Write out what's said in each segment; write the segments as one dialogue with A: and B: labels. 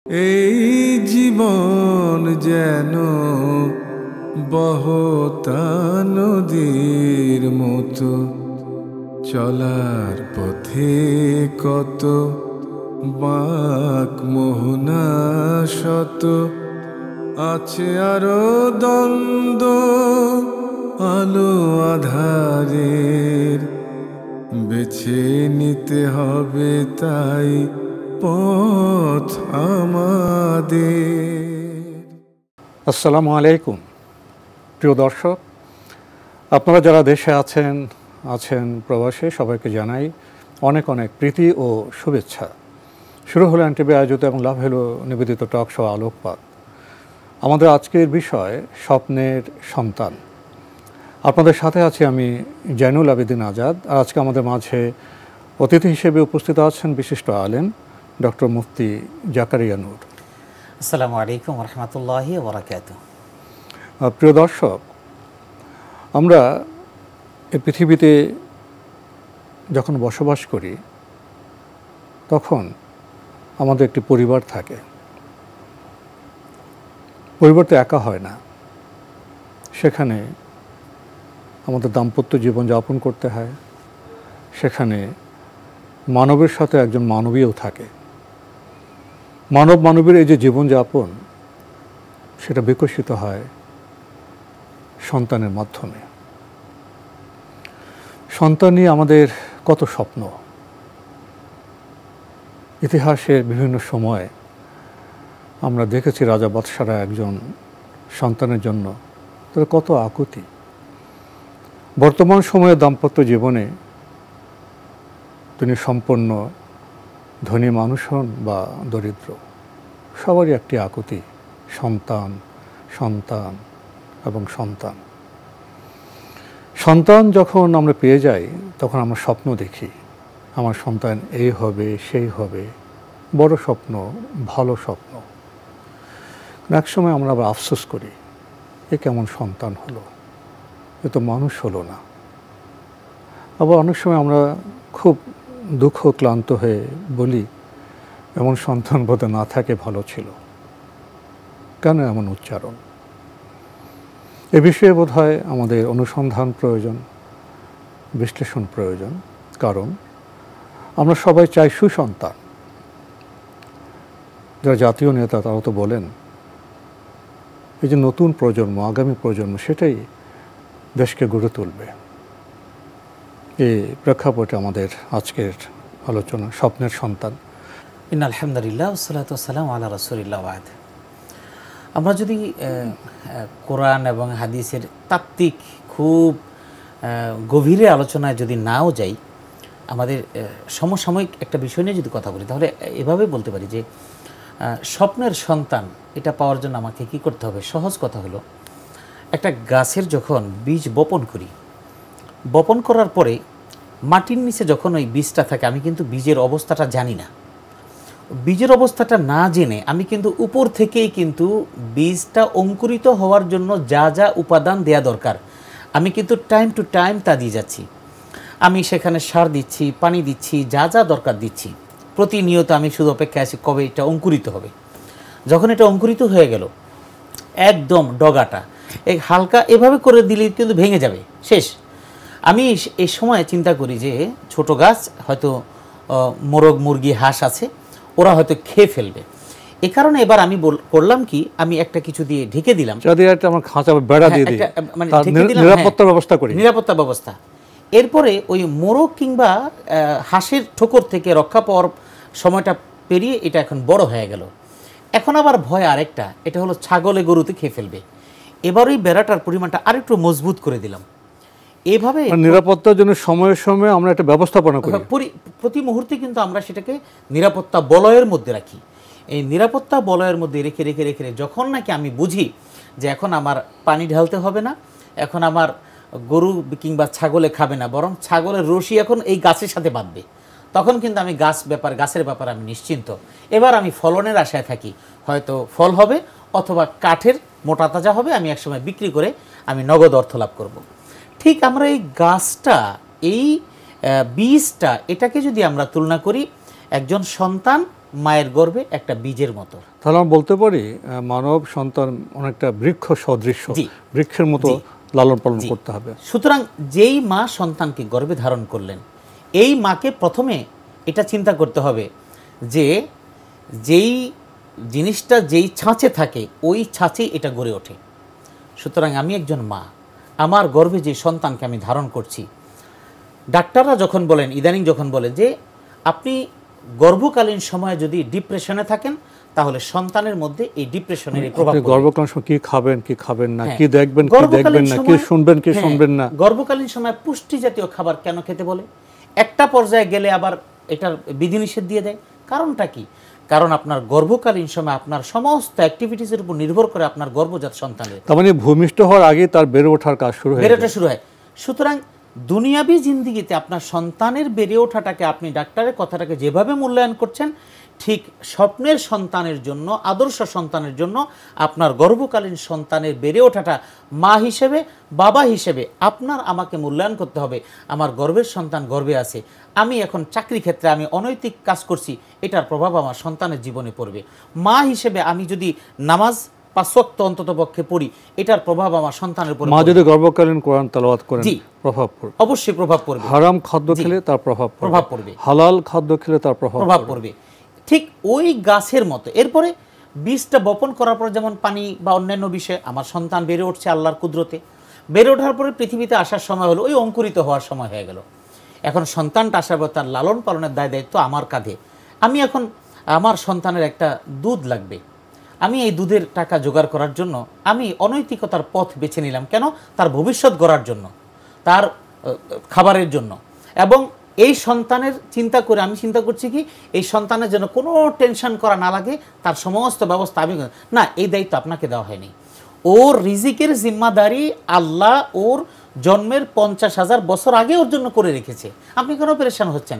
A: এই জীবন যেন বহতা নদীর মতো, চলার পথে কত বাঁক মোহনা শত, আছে আরো দ্বন্দ্ব আলো আধারের, বেছে নিতে হবে তাই পথ আমাদের।
B: আসসালামু আলাইকুম প্রিয় দর্শক, আপনারা যারা দেশে আছেন প্রবাসে, সবাইকে জানাই অনেক অনেক প্রীতি ও শুভেচ্ছা। শুরু হলো এনটিভি আয়োজিত এবং লাভ হলো নিবেদিত টক শো আলোকপাত। আমাদের আজকের বিষয় স্বপ্নের সন্তান। আপনাদের সাথে আছি আমি জয়নুল আবেদিন আজাদ। আর আজকে আমাদের মাঝে অতিথি হিসেবে উপস্থিত আছেন বিশিষ্ট আলেম ডক্টর মুফতি জাকারিয়া নূর।
C: আসসালামু আলাইকুম ওয়া রাহমাতুল্লাহি ওয়া বারাকাতুহু।
B: প্রিয় দর্শক, আমরা এই পৃথিবীতে যখন বসবাস করি তখন আমাদের একটি পরিবার থাকে। পরিবার তো একা হয় না, সেখানে আমাদের দাম্পত্য জীবন যাপন করতে হয়, সেখানে মানবের সাথে একজন মানবীও থাকে। মানবীর এই যে জীবনযাপন, সেটা বিকশিত হয় সন্তানের মাধ্যমে। সন্তান নিয়ে আমাদের কত স্বপ্ন। ইতিহাসের বিভিন্ন সময়ে আমরা দেখেছি রাজা বাদশারা একজন সন্তানের জন্য তাদের কত আকুতি। বর্তমান সময়ে দাম্পত্য জীবনে তিনি সম্পন্ন ধনী মানুষ হন বা দরিদ্র, সবারই একটি আকুতি সন্তান, সন্তান এবং সন্তান। সন্তান যখন আমরা পেয়ে যাই তখন আমরা স্বপ্ন দেখি, আমার সন্তান এই হবে সেই হবে, বড় স্বপ্ন, ভালো স্বপ্ন। এক সময় আমরা আবার আফসোস করি, এ কেমন সন্তান হলো, এ তো মানুষ হলো না। আবার অনেক সময় আমরা খুব দুঃখ ক্লান্ত হয়ে বলি, এমন সন্তান বোধহয় না থাকে ভালো ছিল। কেন এমন উচ্চারণ? এ বিষয়ে বোধহয় আমাদের অনুসন্ধান প্রয়োজন, বিশ্লেষণ প্রয়োজন। কারণ আমরা সবাই চাই সুসন্তান। যারা জাতীয় নেতা তারা তো বলেন, এই যে নতুন প্রজন্ম, আগামী প্রজন্ম, সেটাই দেশকে গড়ে তুলবে। এই প্রেক্ষাপটে আমাদের আজকের আলোচনা স্বপ্নের সন্তান।
C: ইন্নাল হামদুলিল্লাহ ওয়াসসালাতু ওয়াসসালামু আলা রাসূলিল্লাহ ওয়া বা'দ। আমরা যদি কোরআন এবং হাদিসের তাত্ত্বিক খুব গভীরে আলোচনায় যদি নাও যাই, আমাদের সমসাময়িক একটা বিষয় নিয়ে যদি কথা বলি, তাহলে এভাবে বলতে পারি যে স্বপ্নের সন্তান এটা পাওয়ার জন্য আমাকে কি করতে হবে? সহজ কথা হলো, একটা গাছের যখন বীজ বপন করি, বপন করার পরে মাটির নিচে যখন ওই বীজটা থাকে, আমি কিন্তু বীজের অবস্থাটা জানি না। বীজের অবস্থাটা না জেনে আমি কিন্তু উপর থেকেই কিন্তু বীজটা অঙ্কুরিত হওয়ার জন্য যা যা উপাদান দেয়া দরকার আমি কিন্তু টাইম টু টাইম তা দিয়ে যাচ্ছি। আমি সেখানে সার দিচ্ছি, পানি দিচ্ছি, যা যা দরকার দিচ্ছি। প্রতিনিয়ত আমি শুধু অপেক্ষায় আছি কবে এটা অঙ্কুরিত হবে। যখন এটা অঙ্কুরিত হয়ে গেল, একদম ডগাটা এই হালকা এভাবে করে দিলে কিন্তু ভেঙে যাবে, শেষ। আমি এই সময় চিন্তা করি যে ছোট গাছ, হয়তো মোরগ, মুরগি, হাঁস আছে, ওরা হয়তো খেয়ে ফেলবে। এ কারণে এবার আমি করলাম কি, আমি একটা কিছু দিয়ে ঢেকে দিলাম,
B: আমার খাঁচা বেড়া দিয়ে দিই,
C: মানে
B: নিরাপত্তার ব্যবস্থা করি,
C: নিরাপত্তা ব্যবস্থা। এরপরে ওই মোরগ কিংবা হাঁসের ঠোকর থেকে রক্ষা পাওয়ার সময়টা পেরিয়ে এটা এখন বড় হয়ে গেল। এখন আবার ভয় আরেকটা, এটা হলো ছাগলে গরুতে খেয়ে ফেলবে। এবার ওই বেড়াটার পরিমাণটা আরেকটু মজবুত করে দিলাম। এইভাবে
B: নিরাপত্তার জন্য সময়ে সময়ে আমরা একটা ব্যবস্থাপনা করি।
C: প্রতি মুহূর্তে কিন্তু আমরা সেটাকে নিরাপত্তা বলয়ের মধ্যে রাখি। এই নিরাপত্তা বলয়ের মধ্যে রেখে রেখে রেখে যখন নাকি আমি বুঝি যে এখন আমার পানি ঢালতে হবে না, এখন আমার গরু কিংবা ছাগলে খাবে না, বরং ছাগলের রশি এখন এই গাছের সাথে বাঁধবে, তখন কিন্তু আমি গাছের ব্যাপারে আমি নিশ্চিন্ত। এবার আমি ফলনের আশায় থাকি, হয়তো ফল হবে অথবা কাঠের মোটা তাজা হবে, আমি একসময় বিক্রি করে আমি নগদ অর্থ লাভ করব। ঠিক আমরা এই গাছটা, এই বীজটা, এটাকে যদি আমরা তুলনা করি একজন সন্তান মায়ের গর্ভে একটা বীজের মতো।
B: তাহলে আমরা বলতে পারি মানব সন্তান অনেকটা বৃক্ষ সদৃশ্য, বৃক্ষের মতো লালন পালন করতে হবে।
C: সুতরাং যেই মা সন্তানকে গর্ভে ধারণ করলেন, এই মাকে প্রথমে এটা চিন্তা করতে হবে যে যেই জিনিসটা যেই ছাঁচে থাকে ওই ছাঁচেই এটা গড়ে ওঠে। সুতরাং আমি একজন মা, আমার গর্ভে যে সন্তানকে আমি ধারণ করছি, ডাক্তাররা যখন বলেন, ইদানিং যখন বলে যে আপনি গর্ভকালীন সময়ে যদি ডিপ্রেশনে থাকেন তাহলে সন্তানের মধ্যে এই ডিপ্রেশনের প্রভাব পড়বে।
B: গর্ভকালীন সময় কি খাবেন কি খাবেন না, কি দেখবেন কি দেখবেন না, কি শুনবেন কি শুনবেন না।
C: গর্ভকালীন সময় পুষ্টি জাতীয় খাবার কেন খেতে বলে? একটা পর্যায়ে গেলে আবার এটার বিধিনিষেধ দিয়ে দেয়। কারণটা কি? কারণ আপনার গর্ভকালীন সময় আপনার সমস্ত অ্যাক্টিভিটিসের উপর নির্ভর করে আপনার গর্ভজাত সন্তানের।
B: তার মানে ভূমিষ্ঠ হওয়ার আগে তার বেড়ে ওঠার কাজ শুরু হয়।
C: সুতরাং দুনিয়াবী জিন্দিগিতে আপনার সন্তানের বেড়ে ওঠাটাকে আপনি ডাক্তারের কথাটাকে যেভাবে মূল্যায়ন করছেন, ঠিক স্বপ্নের সন্তানের জন্য, আদর্শ সন্তানের জন্য আপনার গর্ভকালীন সন্তানের বেড়ে ওঠাটা মা হিসেবে, বাবা হিসেবে আপনার আমাকে মূল্যায়ন করতে হবে। আমার গর্ভের সন্তান গর্ভে আছে, আমি এখন চাকরি ক্ষেত্রে আমি অনৈতিক কাজ করছি, এটার প্রভাব আমার সন্তানের জীবনে পড়বে। মা হিসেবে আমি যদি নামাজ 5 ওয়াক্ত অন্তত পক্ষে পড়ি, এটার প্রভাব আমার সন্তানের উপর।
B: মা যদি গর্ভকালীন কোরআন তেলাওয়াত করেন, প্রভাব পড়বে,
C: অবশ্যই প্রভাব পড়বে।
B: হারাম খাদ্য খেলে তার প্রভাব পড়বে, হালাল খাদ্য খেলে তার প্রভাব পড়বে।
C: ঠিক ওই গাছের মতো এরপরে বীজটা বপন করার পর যেমন পানি বা অন্যান্য বিষয়ে আমার সন্তান বেড়ে উঠছে আল্লাহর কুদরতে, বেড়ে ওঠার পরে পৃথিবীতে আসার সময় হলো, ওই অঙ্কুরিত হওয়ার সময় হয়ে গেল। এখন সন্তানটা আসার পর তার লালন পালনের দায় দায়িত্ব আমার কাঁধে। আমি এখন আমার সন্তানের একটা দুধ লাগবে, আমি এই দুধের টাকা জোগাড় করার জন্য আমি অনৈতিকতার পথ বেছে নিলাম। কেন? তার ভবিষ্যৎ গড়ার জন্য, তার খাবারের জন্য। এবং এই সন্তানের চিন্তা করে আমি চিন্তা করছি কি, এই সন্তানের জন্য কোনো টেনশন করা না লাগে, তার সমস্ত ব্যবস্থা আমি না, এই দায়িত্ব আপনাকে দেওয়া হয়নি। ওর রিজিকের জিম্মাদারি আল্লাহ ওর জন্মের 50,000 বছর আগে ওর জন্য করে রেখেছে। আপনি কেন পেরেশান হচ্ছেন?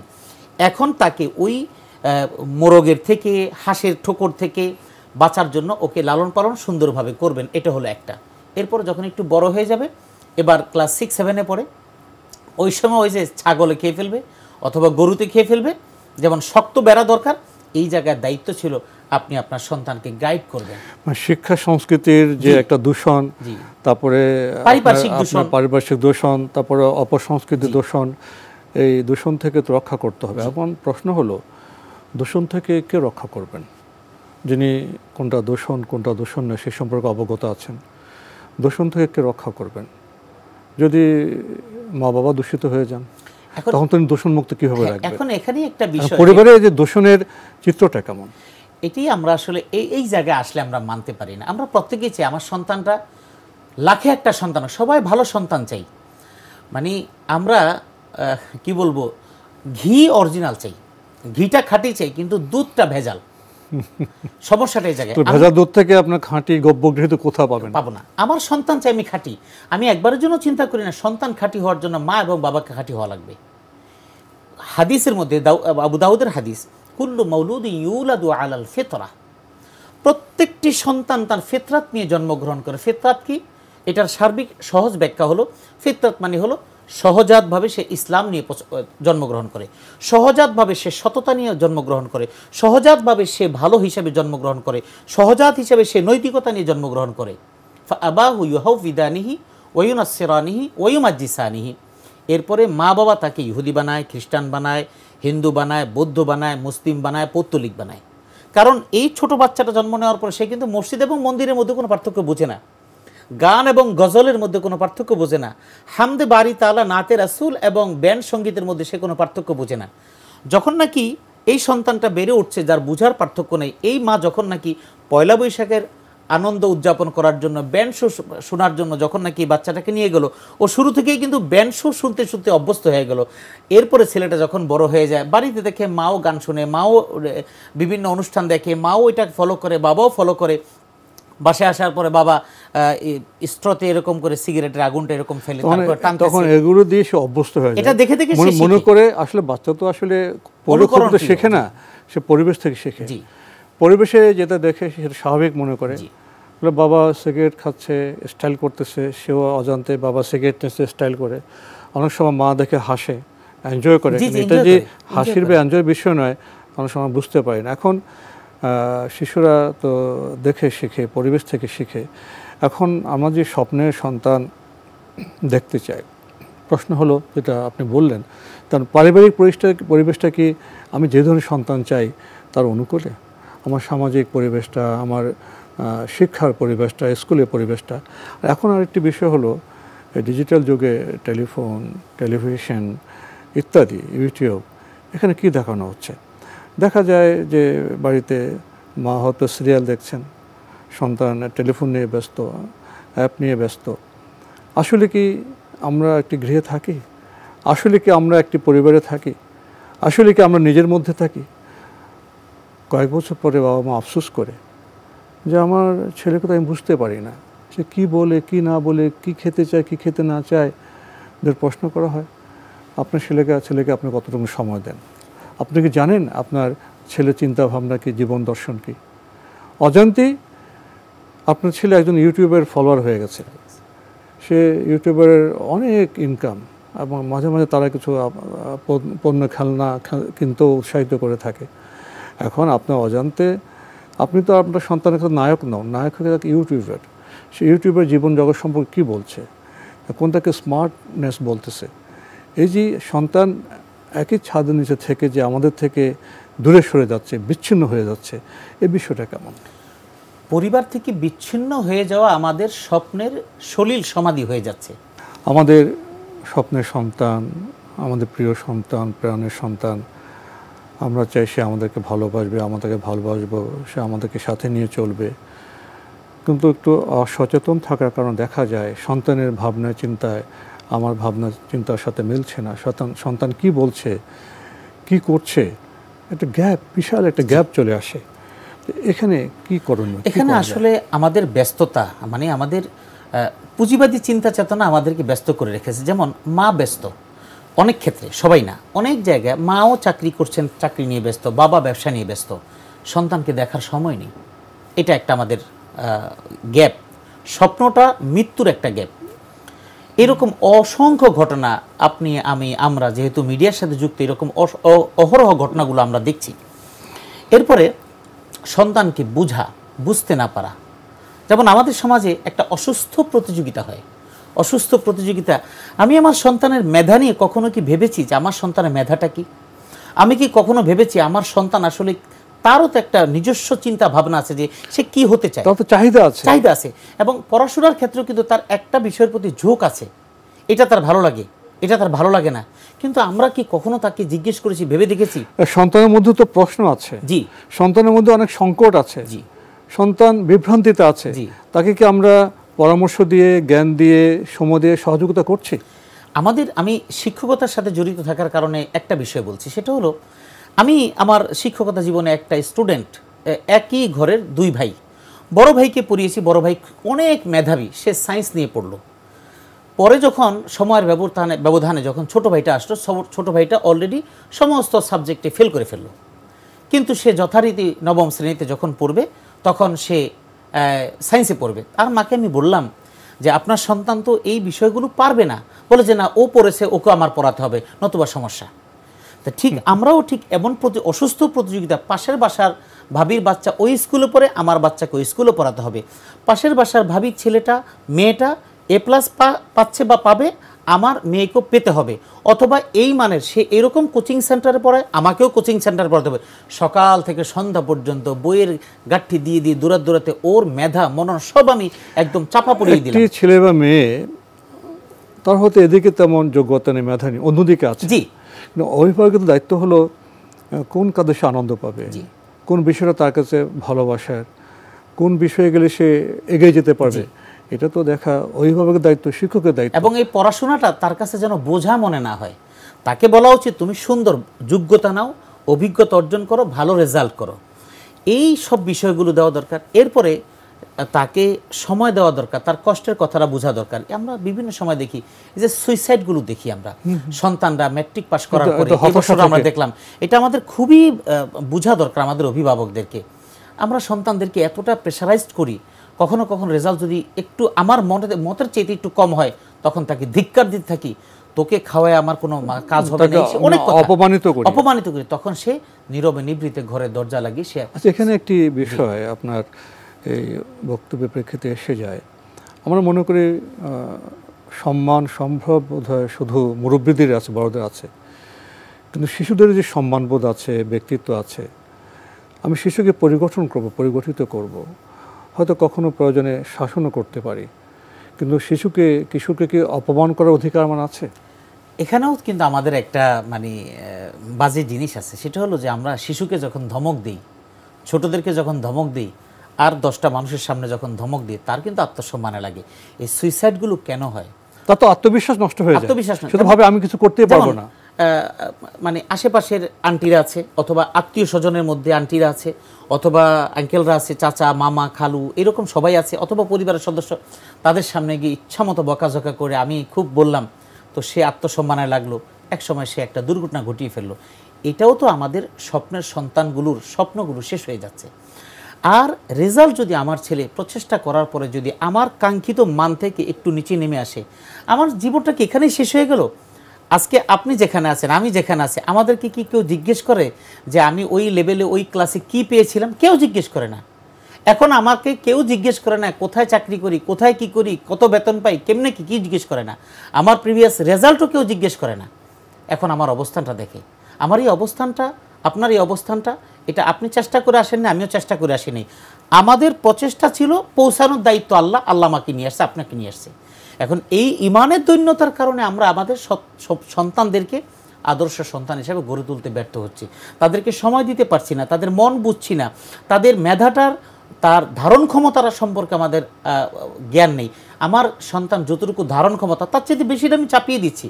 C: এখন তাকে ওই মোরগের থেকে, হাঁসের ঠোকর থেকে বাঁচার জন্য ওকে লালন পালন সুন্দরভাবে করবেন। এটা হলো একটা। এরপর যখন একটু বড় হয়ে যাবে, এবার ক্লাস 6-7-এ পড়ে, ওই সময় ওই যে ছাগলে খেয়ে ফেলবে অথবা গরুতে খেয়ে ফেলবে, যেমন শক্ত বেড়া দরকার, এই জায়গার দায়িত্ব ছিল আপনি আপনার সন্তানকে গাইড করবেন।
B: শিক্ষা সংস্কৃতির যে একটা দূষণ, তারপরে পারিপার্শ্বিক দূষণ, তারপরে অপসংস্কৃতি দূষণ, এই দূষণ থেকে তো রক্ষা করতে হবে। এখন প্রশ্ন হলো, দূষণ থেকে কে রক্ষা করবেন? যিনি কোনটা দূষণ নয় সে সম্পর্কে অবগত আছেন, দূষণ থেকে কে রক্ষা করবেন? যদি মা বাবা দূষিত হয়ে যান, তখন তিনি দূষণ মুক্ত কিভাবে রাখবেন?
C: এখন এখানেই একটা বিষয়,
B: পরিবারে যে দূষণের চিত্রটা কেমন,
C: এটি আমরা আসলে এই জায়গায় আসলে আমরা মানতে পারি না। আমরা প্রত্যেকেই চাই আমার সন্তানটা লাখে একটা সন্তান, সবাই ভালো সন্তান চাই। মানে আমরা কি বলবো, ঘি অরিজিনাল চাই, ঘিটা খাঁটি চাই, কিন্তু দুধটা ভেজাল। সমস্যাটা এই জায়গায়।
B: ভেজাল দুধ থেকে আপনার খাঁটি গব্যঘৃত কোথাও পাবো না।
C: আমার সন্তান চাই আমি খাঁটি। আমি একবারের জন্য চিন্তা করি না সন্তান খাঁটি হওয়ার জন্য মা এবং বাবাকে খাঁটি হওয়া লাগবে। হাদিসের মধ্যে আবু দাউদের হাদিস, কুল্লু মাউলুদিন ইউলাদু আলাল ফিতরা, প্রত্যেকটি সন্তান তার ফিতরাত নিয়ে জন্মগ্রহণ করে। ফিতরাত কি? এটার সার্বিক সহজ ব্যাখ্যা হলো, ফিতরাত মানে হলো সহজাতভাবে সে ইসলাম নিয়ে জন্মগ্রহণ করে, সহজাতভাবে সে সততা নিয়ে জন্মগ্রহণ করে, সহজাতভাবে সে ভালো হিসাবে জন্মগ্রহণ করে, সহজাত হিসাবে সে নৈতিকতা নিয়ে জন্মগ্রহণ করে। ফাআবাহু ইউহাউফিদানিহি ওয়া ইউনাসসিরানিহি ওয়া ইউমাজ্জিসানিহি, এরপরে মা বাবা তাকে ইহুদি বানায়, খ্রিস্টান বানায়, হিন্দু বানায়, বৌদ্ধ বানায়, মুসলিম বানায়, পৌত্তলিক বানায়। কারণ এই ছোট বাচ্চাটা জন্ম নেওয়ার পর সে কিন্তু মসজিদ এবং মন্দিরের মধ্যে কোনো পার্থক্য বোঝে না, গান এবং গজলের মধ্যে কোনো পার্থক্য বোঝে না, হামদে বাড়ি তাআলা, নাতে রাসূল এবং ব্যান্ড সঙ্গীতের মধ্যে সে কোনো পার্থক্য বোঝে না। যখন নাকি এই সন্তানটা বেড়ে উঠছে, যার বুঝার পার্থক্য নেই, এই মা যখন নাকি পয়লা বৈশাখের আনন্দ উদযাপন করার জন্য, ব্যান্ড শো শোনার জন্য যখন নাকি বাচ্চাটাকে নিয়ে গেল, ও শুরু থেকেই কিন্তু ব্যান্ড শো শুনতে শুনতে অভ্যস্ত হয়ে গেল। এরপরে ছেলেটা যখন বড় হয়ে যায়, বাড়িতে দেখে মাও গান শুনে, মাও বিভিন্ন অনুষ্ঠান দেখে, মাও এটা ফলো করে, বাবাও ফলো করে। বাসায় আসার পরে বাবা স্ট্রতে এরকম করে সিগারেটের আগুনটা এরকম ফেলে,
B: তখন এগুলো দিয়ে সে অভ্যস্ত হয়ে যায়।
C: এটা দেখে দেখে
B: মনে করে আসলে বাচ্চা তো আসলে পরিবেশ শেখে না, সে পরিবেশ থেকে শেখে। পরিবেশে যেটা দেখে সেটা স্বাভাবিক মনে করে। বাবা সিগারেট খাচ্ছে, স্টাইল করতেছে, সেও অজান্তে বাবা সিগারেট নিচ্ছে, স্টাইল করে। অনেক সময় মা দেখে হাসে, এনজয় করে। এটা যে হাসির বা এনজয়ের বিষয় নয়, অনেক সময় বুঝতে পারি না। এখন শিশুরা তো দেখে শিখে, পরিবেশ থেকে শিখে। এখন আমরা যে স্বপ্নের সন্তান দেখতে চাই, প্রশ্ন হলো যেটা আপনি বললেন, তার পারিবারিক পরিবেশটা কি আমি যে ধরনের সন্তান চাই তার অনুকূলে? আমার সামাজিক পরিবেশটা, আমার শিক্ষার পরিবেশটা, স্কুলের পরিবেশটা। এখন আরেকটি বিষয় হলো ডিজিটাল যুগে টেলিফোন, টেলিভিশন ইত্যাদি, ইউটিউব, এখানে কি দেখানো হচ্ছে? দেখা যায় যে বাড়িতে মা হয়তো সিরিয়াল দেখছেন, সন্তান টেলিফোন নিয়ে ব্যস্ত, অ্যাপ নিয়ে ব্যস্ত। আসলে কি আমরা একটি গৃহে থাকি? আসলে কি আমরা একটি পরিবারে থাকি? আসলে কি আমরা নিজের মধ্যে থাকি? কয়েক বছর পরে বাবা মা আফসোস করে যে আমার ছেলেকে তো আমি বুঝতে পারি না, সে কী বলে কি না বলে, কি খেতে চায় কি খেতে না চায়। ওদের প্রশ্ন করা হয়, আপনার ছেলেকে আপনি কতটুকু সময় দেন? আপনি কি জানেন আপনার ছেলের চিন্তা ভাবনা কি, জীবন দর্শন কি? অজান্তেই আপনার ছেলে একজন ইউটিউবের ফলোয়ার হয়ে গেছে। সে ইউটিউবের অনেক ইনকাম, এবং মাঝে মাঝে তারা কিছু পণ্য খেলনা কিনতেও উৎসাহিত করে থাকে। এখন আপনার অজান্তে আপনি তো আপনার সন্তানের কাছে নায়ক নন, নায়ক হয়ে থাকে ইউটিউবার। সে ইউটিউবের জীবন জগৎ সম্পর্কে কী বলছে, কোনটাকে স্মার্টনেস বলতেছে। এই যে সন্তান একই ছাদের নিচে থেকে যে আমাদের থেকে দূরে সরে যাচ্ছে, বিচ্ছিন্ন হয়ে যাচ্ছে, এই বিষয়টা কেমন?
C: পরিবার থেকে বিচ্ছিন্ন হয়ে যাওয়া আমাদের স্বপ্নের সলিল সমাধি হয়ে যাচ্ছে।
B: আমাদের স্বপ্নের সন্তান, আমাদের প্রিয় সন্তান, প্রাণের সন্তান, আমরা চাই সে আমাদেরকে ভালোবাসবে, আমাদেরকে ভালোবাসবো, সে আমাদেরকে সাথে নিয়ে চলবে। কিন্তু একটু অসচেতন থাকার কারণে দেখা যায় সন্তানের ভাবনা চিন্তায় আমার ভাবনা চিন্তার সাথে মিলছে না। সন্তান কি বলছে, কি করছে, একটা গ্যাপ, বিশাল একটা গ্যাপ চলে আসে। এখানে কি করণীয়?
C: এখানে আসলে আমাদের ব্যস্ততা, মানে আমাদের পুঁজিবাদী চিন্তা চেতনা আমাদেরকে ব্যস্ত করে রেখেছে। যেমন মা ব্যস্ত অনেক ক্ষেত্রে, সবাই না, অনেক জায়গায় মাও চাকরি করছেন, চাকরি নিয়ে ব্যস্ত, বাবা ব্যবসা নিয়ে ব্যস্ত, সন্তানকে দেখার সময় নেই। এটা একটা আমাদের গ্যাপ, স্বপ্নটা মৃত্যুর একটা গ্যাপ। এরকম অসংখ্য ঘটনা আপনি, আমি, আমরা যেহেতু মিডিয়ার সাথে যুক্ত, এরকম অহরহ ঘটনাগুলো আমরা দেখছি। এরপরে সন্তানকে বুঝতে না পারা। যেমন আমাদের সমাজে একটা অসুস্থ প্রতিযোগিতা হয়, অসুস্থ প্রতিযোগিতা। আমি আমার সন্তানের মেধা নিয়ে কখনো কি ভেবেছি যে আমার সন্তানের মেধাটা কি? আমি কি কখনো ভেবেছি আমার সন্তান আসলে, তারও তো একটা নিজস্ব চিন্তা ভাবনা আছে যে সে কি হতে চায়,
B: তার তো চাহিদা আছে।
C: এবং পড়াশোনার ক্ষেত্রেও কিন্তু তার একটা বিষয়ের প্রতি ঝোঁক আছে, এটা তার ভালো লাগে, এটা তার ভালো লাগে না। কিন্তু আমরা কি কখনো তাকে জিজ্ঞেস করেছি, ভেবে দেখেছি?
B: সন্তানের মধ্যে তো প্রশ্ন আছে,
C: জি,
B: সন্তানের মধ্যে অনেক সংকট আছে,
C: জি,
B: সন্তান বিভ্রান্তিতে আছে,
C: জি। তাকে
B: কি আমরা পরামর্শ দিয়ে, জ্ঞান দিয়ে, সময় দিয়ে সহযোগিতা করছি?
C: আমি শিক্ষকতার সাথে জড়িত থাকার কারণে একটা বিষয় বলছি, সেটা হলো আমি আমার শিক্ষকতা জীবনে একটা স্টুডেন্ট, একই ঘরের দুই ভাই, বড় ভাইকে পড়িয়েছি, বড় ভাই অনেক মেধাবী, সে সায়েন্স নিয়ে পড়লো। পরে যখন সময়ের ব্যবধানে যখন ছোট ভাইটা আসলো, ছোট ভাইটা অলরেডি সমস্ত সাবজেক্টে ফেল করে ফেললো। কিন্তু সে যথারীতি নবম শ্রেণীতে যখন পড়বে, তখন সে সায়েন্সে পড়বে। আর মাকে আমি বললাম যে আপনার সন্তান তো এই বিষয়গুলো পারবে না। বলে যে না, ও পড়েছে, ওকে আমার পড়াতে হবে, নতুবা সমস্যা। তা ঠিক আমরাও ঠিক এমন অসুস্থ প্রতিযোগিতা, পাশের বাসার ভাবির বাচ্চা ওই স্কুলে পড়ে, আমার বাচ্চাকে ওই স্কুলে পড়াতে হবে। পাশের বাসার ভাবির ছেলেটা, মেয়েটা A+ পাচ্ছে বা পাবে, আমার মেয়েকেও পেতে হবে। অথবা এই মানের সে এরকম কোচিং সেন্টারে পড়ায়, আমাকেও কোচিং সেন্টারে পড়াতে হবে। সকাল থেকে সন্ধ্যা পর্যন্ত বইয়ের গাঠি দিয়ে দৌড়াতে ওর মেধা মনন সব আমি একদম চাপা পড়িয়ে দিলাম।
B: একটি ছেলে বা মেয়ে, তার হয়তো এদিকে তেমন যোগ্যতা নেই, মেধা নেই, অন্যদিকে আছে।
C: জি,
B: অভিভাবকের দায়িত্ব হলো কোন কাজে সে আনন্দ পাবে, কোন বিষয়টা তার কাছে ভালোবাসার, কোন বিষয়ে গেলে সে এগিয়ে যেতে পারবে, এটা তো দেখা অভিভাবকের দায়িত্ব, শিক্ষকের দায়িত্ব।
C: এবং এই পড়াশোনাটা তার কাছে যেন বোঝা মনে না হয়। তাকে বলা উচিত তুমি সুন্দর যোগ্যতা নাও, অভিজ্ঞতা অর্জন করো, ভালো রেজাল্ট করো। এই সব বিষয়গুলো দেওয়া দরকার। এরপরে তাকে সময় দেওয়া দরকার, তার কষ্টের কথাটা বোঝা দরকার। আমরা বিভিন্ন সময় দেখি এই যে সুইসাইডগুলো দেখি আমরা, সন্তানরা ম্যাট্রিক পাস করার পরে আমরা দেখলাম। এটা আমাদের খুবই বোঝা দরকার আমাদের অভিভাবকদেরকে। আমরা সন্তানদেরকে এতটা প্রেশারাইজড করি, কখনো কখনো রেজাল্ট যদি একটু আমার মতের চাইতে একটু কম হয়, তখন তাকে ধিক্কার দিতে থাকি, তোকে খাওয়ায় আমার কোনো কাজ হবে না,
B: তাকে
C: অনেক কথা
B: অপমানিত
C: করি, তখন সে নীরবে নিভৃতে ঘরে দরজা লাগিয়ে সে।
B: আচ্ছা, এখানে একটি বিষয় আপনার এই বক্তব্যের প্রেক্ষিতে এসে যায়। আমরা মনে করি সম্মান সম্ভব বোধহয় শুধু মুরব্বীদের আছে, বড়দের আছে, কিন্তু শিশুদের যে সম্মানবোধ আছে, ব্যক্তিত্ব আছে, আমি শিশুকে পরিগঠিত করব, হয়তো কখনো প্রয়োজনে শাসনও করতে পারি, কিন্তু কিশোরকে কি অপমান করার অধিকার আমার আছে?
C: এখানেও কিন্তু আমাদের একটা মানে বাজে জিনিস আছে, সেটা হলো যে আমরা শিশুকে যখন ধমক দিই, ছোটদেরকে যখন ধমক দিই, আর 10টা মানুষের সামনে যখন ধমক দিই, তার কিন্তু আত্মসম্মানে লাগে। এই সুইসাইডগুলো কেন হয়?
B: তা তো আত্মবিশ্বাস নষ্ট হয়ে যায়,
C: আত্মবিশ্বাস
B: শুধু ভাবে আমি কিছু করতেই পারবো না।
C: মানে আশেপাশের আন্টিরা আছে, অথবা আত্মীয় স্বজনের মধ্যে আন্টিরা আছে, অথবা আঙ্কেলরা আছে, চাচা মামা খালু এরকম সবাই আছে, অথবা পরিবারের সদস্য, তাদের সামনে গিয়ে ইচ্ছামতো বকাঝকা করে আমি খুব বললাম, তো সে আত্মসম্মানে লাগলো, এক সময় সে একটা দুর্ঘটনা ঘটিয়ে ফেললো। এটাও তো আমাদের স্বপ্নের সন্তানগুলোর স্বপ্নগুলো শেষ হয়ে যাচ্ছে। আর রেজাল্ট যদি আমার ছেলে প্রচেষ্টা করার পরে যদি আমার কাঙ্ক্ষিত মান থেকে একটু নিচে নেমে আসে, আমার জীবনটা কি এখানেই শেষ হয়ে গেল? আজকে আপনি যেখানে আছেন, আমি যেখানে আছি, আমাদেরকে কি কেউ জিজ্ঞেস করে যে আমি ওই লেভেলে ওই ক্লাসে কি পেয়েছিলাম? কেউ জিজ্ঞেস করে না। এখন আমাকে কেউ জিজ্ঞেস করে না কোথায় চাকরি করি, কোথায় কি করি, কত বেতন পাই, কেমনে কি জিজ্ঞেস করে না। আমার প্রিভিয়াস রেজাল্টও কেউ জিজ্ঞেস করে না। এখন আমার অবস্থানটা দেখে, আমার এই অবস্থানটা, আপনার এই অবস্থানটা, এটা আপনি চেষ্টা করে আসেননি, আমিও চেষ্টা করে আসিনি। আমাদের প্রচেষ্টা ছিল পৌঁছানোর দায়িত্ব আল্লাহ আমাকে নিয়ে আসছে, আপনাকে নিয়ে আসছে। এখন এই ইমানের দৈন্যতার কারণে আমরা আমাদের সন্তানদেরকে আদর্শ সন্তান হিসেবে গড়ে তুলতে ব্যর্থ হচ্ছি। তাদেরকে সময় দিতে পারছি না, তাদের মন বুঝছি না, তাদের মেধাটার, তার ধারণ ক্ষমতার সম্পর্কে আমাদের জ্ঞান নেই। আমার সন্তান যতটুকু ধারণ ক্ষমতা, তার চেয়ে বেশিটা আমি চাপিয়ে দিচ্ছি।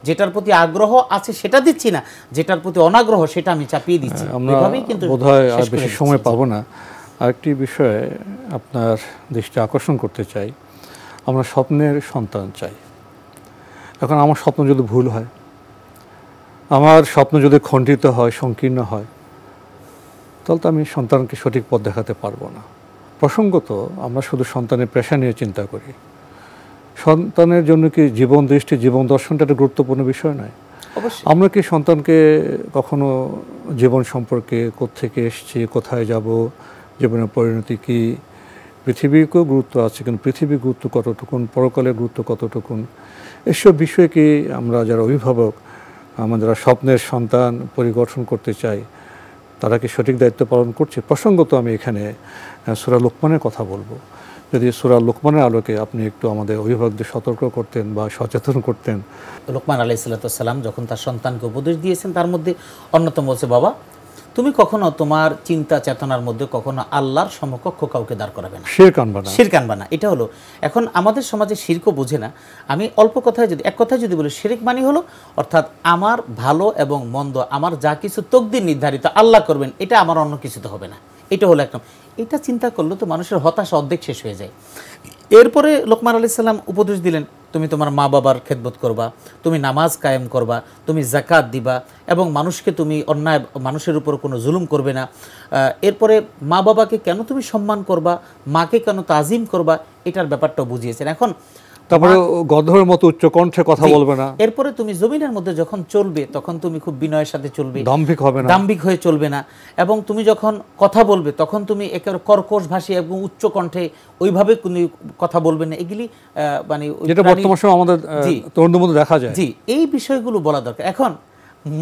C: যেটার প্রতি আগ্রহ আছে সেটা দিচ্ছি না, যেটার প্রতি অনাগ্রহ সেটা আমি চাপিয়ে দিচ্ছি।
B: এভাবেই কিন্তু বোধহয় আর বেশি সময় পাবো না। আরেকটি বিষয়ে আপনার দৃষ্টি আকর্ষণ করতে চাই, আমরা স্বপ্নের সন্তান চাই। এখন আমার স্বপ্ন যদি ভুল হয়, আমার স্বপ্ন যদি খণ্ডিত হয়, সংকীর্ণ হয়, তাহলে তো আমি সন্তানকে সঠিক পথ দেখাতে পারবো না। প্রসঙ্গত আমরা শুধু সন্তানের পেশা নিয়ে চিন্তা করি, সন্তানের জন্য কি জীবন দৃষ্টি, জীবন দর্শনটা একটা গুরুত্বপূর্ণ বিষয় নয়? আমরা কি সন্তানকে কখনো জীবন সম্পর্কে, কোত্থেকে এসেছি, কোথায় যাব, জীবনের পরিণতি কি, পৃথিবীকেও গুরুত্ব আছে, কিন্তু পৃথিবীর গুরুত্ব কতটুকুন, পরকালের গুরুত্ব কতটুকুন, এসব বিষয়ে কি আমরা যারা অভিভাবক, আমরা যারা স্বপ্নের সন্তান পরিগঠন করতে চাই, তারা কি সঠিক দায়িত্ব পালন করছে? প্রসঙ্গত আমি এখানে সূরা লুকমানের কথা বলবো। যদি সূরা লুকমানের আলোকে আপনি একটু আমাদের অভিভাবকদের সতর্ক করতেন বা সচেতন করতেন।
C: লুকমান আলাইহিস সালাম যখন তার সন্তানকে উপদেশ দিয়েছেন, তার মধ্যে অন্যতম বলছে, বাবা তুমি কখনো তোমার চিন্তা চেতনার মধ্যে কখনো আল্লাহর সমকক্ষ কাউকে দাঁড় করাবে না, শিরক আনবা না। এটা হলো, এখন আমাদের সমাজে শিরকও বোঝে না। আমি অল্প কথায় যদি, এক কথায় যদি বলি, শিরক মানে হলো অর্থাৎ আমার ভালো এবং মন্দ, আমার যা কিছু তকদির নির্ধারিত আল্লাহ করবেন, এটা আমার অন্য কিছুতে হবে না। এটা হলো একদম, এটা চিন্তা করলে তো মানুষের হতাশা অর্ধেক শেষ হয়ে যায়। এরপরে লোকমান আলাইহিস সালাম উপদেশ দিলেন, তুমি তোমার মা বাবার খেদমত করবা, তুমি নামাজ কায়েম করবা, তুমি যাকাত দিবা, এবং মানুষকে তুমি অন্যায়, মানুষের উপর কোনো জুলুম করবে না। এরপরে মা বাবাকে কেন তুমি সম্মান করবা, মাকে কেন তাজিম করবা, এটার ব্যাপারটাও বুঝিয়েছেন। এখন
B: তারপরে গধের মতো উচ্চ কণ্ঠে কথা বলবে না।
C: এরপরে তুমি জমিনের মধ্যে যখন চলবে তখন তুমি খুব বিনয়ের সাথে চলবে,
B: দাম্ভিক হবে না,
C: দাম্ভিক হয়ে চলবে না। এবং তুমি যখন কথা বলবে তখন তুমি একেবারে কর্কশ ভাষী এবং উচ্চ কণ্ঠে ওইভাবে কোনো কথা বলবে না। এগুলি মানে
B: যেটা বর্তমান সময়ে আমাদের তরুণদের মধ্যে দেখা যায়।
C: জি, এই বিষয়গুলো বলা দরকার। এখন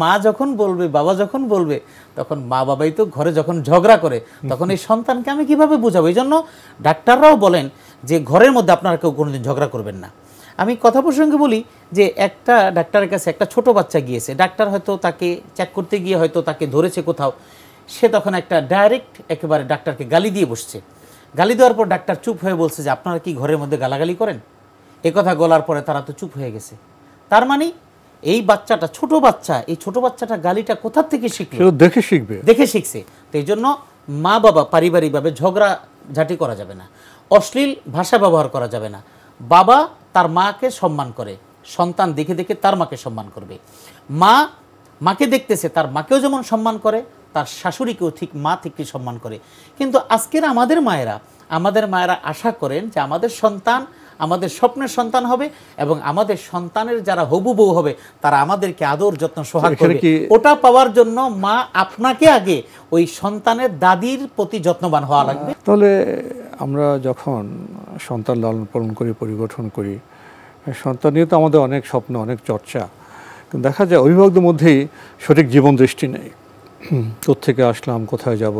C: মা যখন বলবে, বাবা যখন বলবে, তখন মা বাবাই তো ঘরে যখন ঝগড়া করে, তখন এই সন্তানকে আমি কিভাবে বোঝাবো? এই জন্য ডাক্তাররাও বলেন যে ঘরের মধ্যে আপনারা কেউ কোনোদিন ঝগড়া করবেন না। আমি কথা প্রসঙ্গে বলি যে একটা ডাক্তারের কাছে একটা ছোট বাচ্চা গিয়েছে, ডাক্তার হয়তো তাকে চেক করতে গিয়ে হয়তো তাকে ধরেছে কোথাও, সে তখন একটা ডাইরেক্ট একেবারে ডাক্তারকে গালি দিয়ে বসছে। গালি দেওয়ার পর ডাক্তার চুপ হয়ে বলছে যে আপনারা কি ঘরের মধ্যে গালাগালি করেন? কথা বলার পরে তারা তো চুপ হয়ে গেছে। তার মানে এই বাচ্চাটা, ছোট বাচ্চা, এই ছোট বাচ্চাটা গালিটা কোথা থেকে শিখলো? দেখে শিখছে। তো এই জন্য মা বাবা পারিবারিকভাবে ঝগড়া ঝাঁটি করা যাবে না, অশ্লীল ভাষা ব্যবহার করা যাবে না। বাবা তার মাকে সম্মান করে, সন্তান দেখে দেখে তার মাকে সম্মান করবে। মা মাকে দেখতেছে, তার মাকেও যেমন সম্মান করে, তার শাশুড়িকেও ঠিক মা থেকে সম্মান করে। কিন্তু আজকের আমাদের মায়েরা আশা করেন যে আমাদের সন্তান আমাদের স্বপ্নের সন্তান হবে এবং আমাদের সন্তানের যারা হবু বউ হবে তারা আমাদেরকে আদর যত্ন সোহাগ করবে। ওটা পাওয়ার জন্য মা আপনাকে আগে ওই সন্তানের দাদির প্রতি যত্নবান হওয়া লাগবে।
B: তাহলে আমরা যখন সন্তান লালন পালন করি, পরিগঠন করি, সন্তান নিয়ে তো আমাদের অনেক স্বপ্ন, অনেক চর্চা, কিন্তু দেখা যায় অভিভাবকদের মধ্যেই সঠিক জীবন দৃষ্টি নেই। কোত্থেকে আসলাম, কোথায় যাব।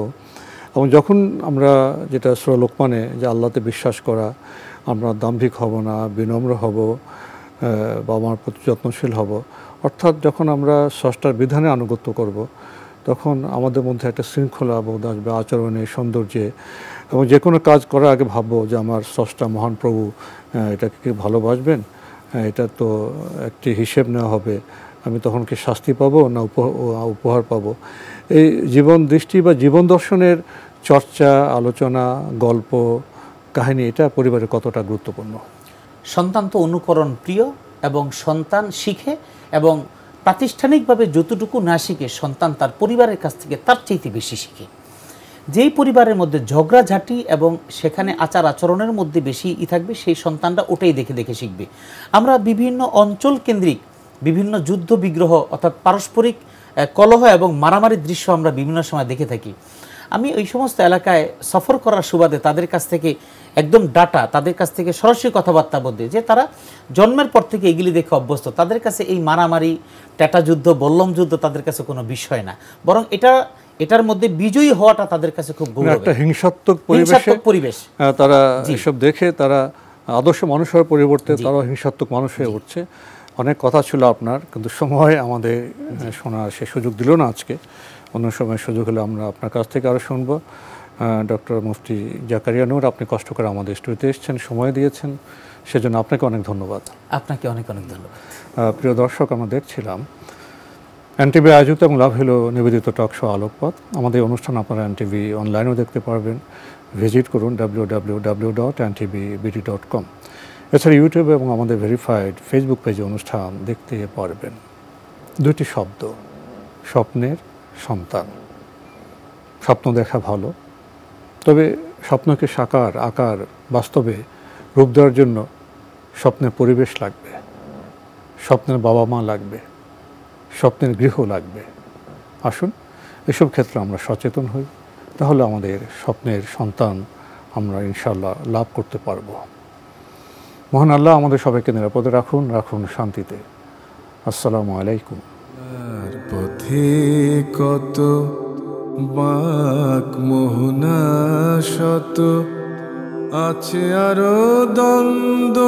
B: এবং যখন আমরা যেটা সূরা লোকমানে যে আল্লাহতে বিশ্বাস করা, আমরা দাম্ভিক হব না, বিনম্র হব, বাবা মার প্রতি যত্নশীল হব, অর্থাৎ যখন আমরা স্রষ্টার বিধানে আনুগত্য করব, তখন আমাদের মধ্যে একটা শৃঙ্খলা বোধ আসবে, আচরণে, সৌন্দর্যে। এবং যে কোনো কাজ করার আগে ভাববো যে আমার স্রষ্টা মহান প্রভু এটাকে কি ভালোবাসবেন, এটা তো একটি হিসেব নেওয়া হবে, আমি তখন কি শাস্তি পাবো না উপহার পাবো। এই জীবন দৃষ্টি বা জীবন দর্শনের চর্চা, আলোচনা, গল্প, কাহিনী, এটা পরিবারে কতটা গুরুত্বপূর্ণ।
C: সন্তান তো অনুকরণ প্রিয় এবং সন্তান শিখে, এবং প্রাতিষ্ঠানিকভাবে যতটুকু না শিখে সন্তান তার পরিবারের কাছ থেকে তার চাইতে বেশি শিখে। যেই পরিবারের মধ্যে ঝগড়াঝাঁটি এবং সেখানে আচার আচরণের মধ্যে বেশি থাকবে, সেই সন্তানটা ওটাই দেখে দেখে শিখবে। আমরা বিভিন্ন অঞ্চল কেন্দ্রিক বিভিন্ন যুদ্ধ বিগ্রহ অর্থাৎ পারস্পরিক কলহ এবং মারামারির দৃশ্য আমরা বিভিন্ন সময় দেখে থাকি। আমি ওই সমস্ত এলাকায় সফর করার সুবাদে তাদের কাছ থেকে একদম ডাটা, তাদের কাছ থেকে সরাসরি কথাবার্তা বলতে, যে তারা জন্মের পর থেকে এগুলি দেখে অভ্যস্ত। তাদের কাছে এই মারামারি, ট্যাটা যুদ্ধ, বল্লম যুদ্ধ তাদের কাছে কোনো বিষয় না, বরং এটার মধ্যে বিজয়ী হওয়াটা তাদের কাছে খুব গৌরব।
B: একটা হিংসাত্মক পরিবেশ তারা এসব দেখে তারা আদর্শ মানুষ হওয়ার পরিবর্তে তারা হিংসাত্মক মানুষ হয়ে উঠছে। অনেক কথা ছিল আপনার, কিন্তু সময় আমাদের শোনার সে সুযোগ দিল না আজকে। অন্য সময় সুযোগ হলে আমরা আপনার কাছ থেকে আরও শুনবো। ডক্টর মুফতি জাকারিয়া নূর, আপনি কষ্ট করে আমাদের স্টুডিওতে এসেছেন, সময় দিয়েছেন, সেজন্য আপনাকে অনেক ধন্যবাদ।
C: আপনাকে অনেক অনেক ধন্যবাদ।
B: প্রিয় দর্শক, আমরা দেখছিলাম এনটিভি আয়োজিত এবং লাভ হলো নিবেদিত টক শো আলোকপথ। আমাদের অনুষ্ঠান আপনারা এনটিভি অনলাইনেও দেখতে পারবেন। ভিজিট করুন www.ntvbd.com। এছাড়া ইউটিউবে এবং আমাদের ভেরিফাইড ফেসবুক পেজে অনুষ্ঠান দেখতে পারবেন। দুটি শব্দ, স্বপ্নের সন্তান। স্বপ্ন দেখা ভালো, তবে স্বপ্নকে সাকার, আকার, বাস্তবে রূপ দেওয়ার জন্য স্বপ্নের পরিবেশ লাগবে, স্বপ্নের বাবা মা লাগবে, স্বপ্নের গৃহ লাগবে। আসুন এসব ক্ষেত্রে আমরা সচেতন হই, তাহলে আমাদের স্বপ্নের সন্তান আমরা ইনশাআল্লাহ লাভ করতে পারব। মহান আল্লাহ আমাদের সবাইকে নিরাপদে রাখুন, রাখুন শান্তিতে। আসসালামু আলাইকুম।
A: পথে কত বাক মোহনা শত, আছে আরো দ্বন্দ্ব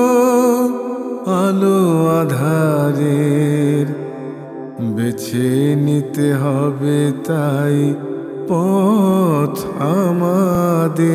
A: আলো আধারের, বেছে নিতে হবে তাই পথ আমাদের।